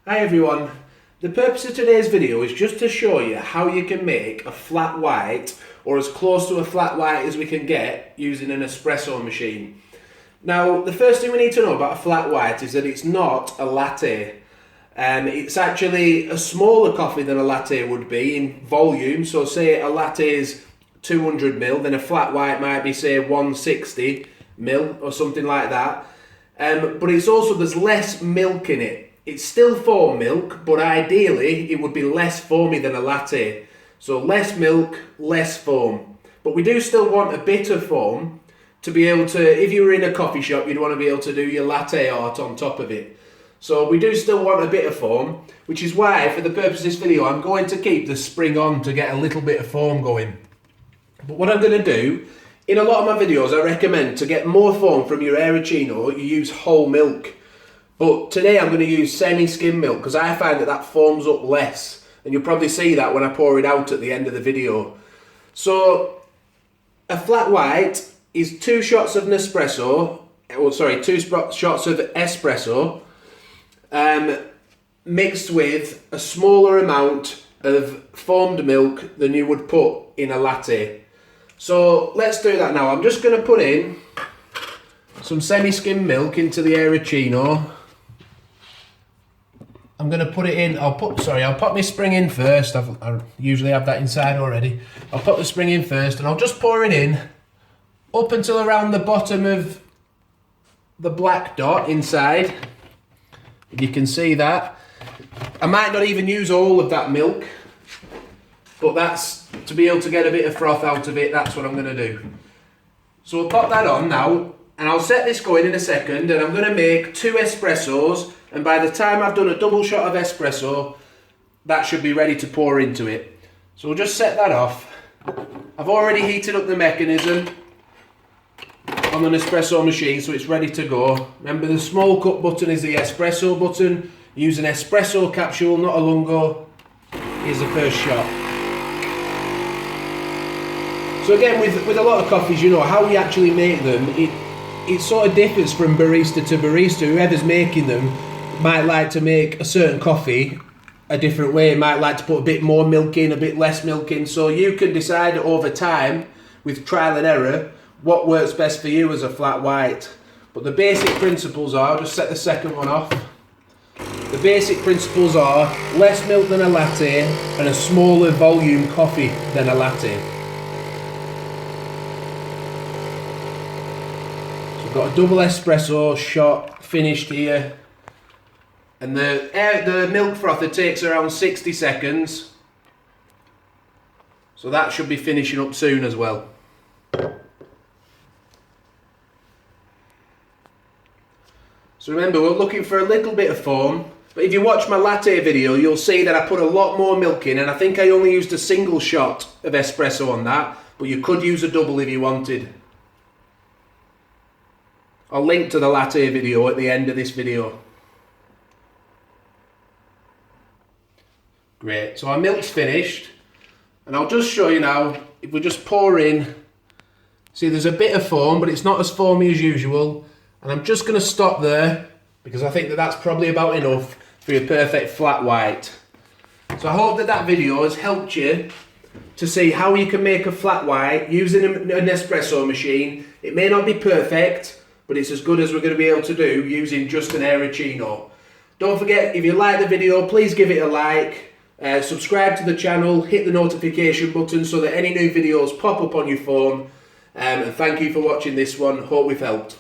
Hi everyone, the purpose of today's video is just to show you how you can make a flat white, or as close to a flat white as we can get, using an espresso machine. Now, the first thing we need to know about a flat white is that it's not a latte. It's actually a smaller coffee than a latte would be in volume. So say a latte is 200 ml, then a flat white might be say 160 ml or something like that. But it's also, there's less milk in it. It's still foam milk, but ideally it would be less foamy than a latte. So less milk, less foam. But we do still want a bit of foam to be able to, if you were in a coffee shop, you'd want to be able to do your latte art on top of it. So we do still want a bit of foam, which is why, for the purpose of this video, I'm going to keep the spring on to get a little bit of foam going. But what I'm going to do, in a lot of my videos, I recommend to get more foam from your Aeroccino, you use whole milk. But today I'm going to use semi-skim milk because I find that that foams up less. And you'll probably see that when I pour it out at the end of the video. So, a flat white is 2 shots of Nespresso, or sorry, 2 shots of espresso, mixed with a smaller amount of foamed milk than you would put in a latte. So let's do that now. I'm just going to put in some semi-skim milk into the Aeroccino. I'm going to put it in, I'll put my spring in first. I usually have that inside already. I'll put the spring in first and I'll just pour it in up until around the bottom of the black dot inside. If you can see that. I might not even use all of that milk, but that's to be able to get a bit of froth out of it. That's what I'm going to do. So we'll pop that on now, and I'll set this going in a second, and I'm going to make 2 espressos, and by the time I've done a double shot of espresso, that should be ready to pour into it. So we'll just set that off. I've already heated up the mechanism on the Nespresso machine, so it's ready to go. Remember, the small cup button is the espresso button. Use an espresso capsule, not a lungo. Here's the first shot. So again, with a lot of coffees, you know, how we actually make them, it sort of differs from barista to barista. Whoever's making them might like to make a certain coffee a different way, might like to put a bit more milk in, a bit less milk in. So you can decide over time, with trial and error, what works best for you as a flat white. But the basic principles are, I'll just set the second one off. The basic principles are less milk than a latte and a smaller volume coffee than a latte. So I've got a double espresso shot finished here. And the milk frother takes around 60 seconds. So that should be finishing up soon as well. So remember, we're looking for a little bit of foam, but if you watch my latte video, you'll see that I put a lot more milk in, and I think I only used a single shot of espresso on that, but you could use a double if you wanted. I'll link to the latte video at the end of this video. Great, so our milk's finished, and I'll just show you now, if we just pour in, see there's a bit of foam, but it's not as foamy as usual. And I'm just going to stop there because I think that that's probably about enough for your perfect flat white. So I hope that that video has helped you to see how you can make a flat white using an espresso machine. It may not be perfect, but it's as good as we're going to be able to do using just an Aeroccino. Don't forget, if you like the video, please give it a like. Subscribe to the channel, hit the notification button so that any new videos pop up on your phone. And thank you for watching this one. Hope we've helped.